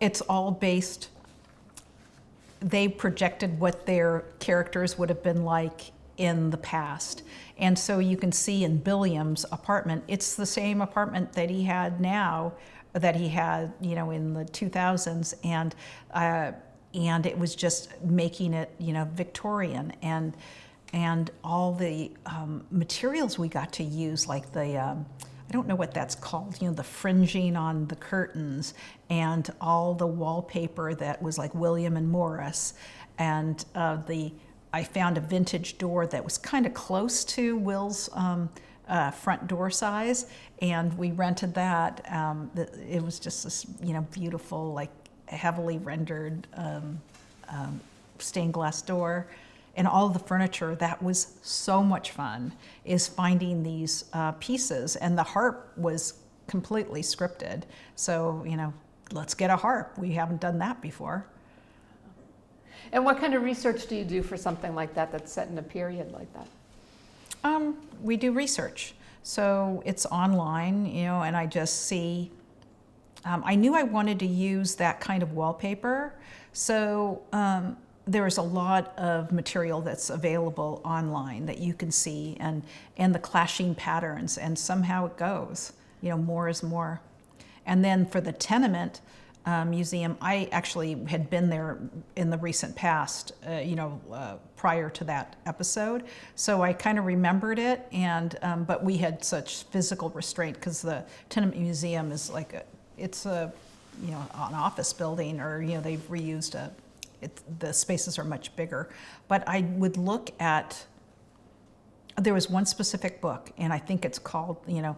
it's all based, they projected what their characters would have been like in the past. And so you can see in Billiam's apartment, it's the same apartment that he had now, that he had, you know, in the 2000s, and it was just making it, you know, Victorian, and all the materials we got to use, like the I don't know what that's called, you know, the fringing on the curtains, and all the wallpaper that was like William and Morris, and I found a vintage door that was kind of close to Will's front door size, and we rented that. It was just this, you know, beautiful, like heavily rendered stained glass door. And all the furniture, that was so much fun, is finding these pieces. And the harp was completely scripted. So, you know, let's get a harp. We haven't done that before. And what kind of research do you do for something like that that's set in a period like that? We do research. So it's online, you know, and I just see, I knew I wanted to use that kind of wallpaper. So there's a lot of material that's available online that you can see, and the clashing patterns, and somehow it goes, you know, more is more. And then for the tenement museum, I actually had been there in the recent past, you know, prior to that episode. So I kind of remembered it, and but we had such physical restraint because the tenement museum is like it's a, you know, an office building, or, you know, they've reused the spaces are much bigger. But I would look at, there was one specific book, and I think it's called, you know,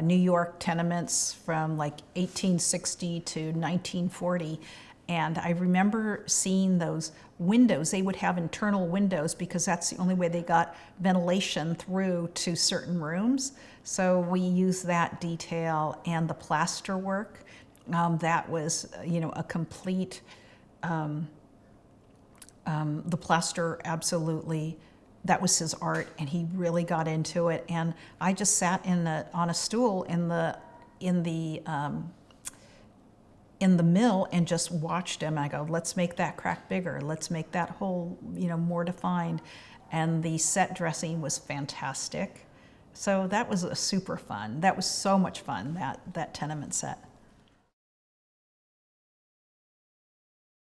New York tenements from like 1860 to 1940. And I remember seeing those windows. They would have internal windows because that's the only way they got ventilation through to certain rooms. So we used that detail, and the plaster work. That was, you know, a complete, the plaster, absolutely, that was his art, and he really got into it. And I just sat on a stool in the mill and just watched him. I go, let's make that crack bigger. Let's make that hole, you know, more defined. And the set dressing was fantastic. So that was super fun. That was so much fun, that tenement set.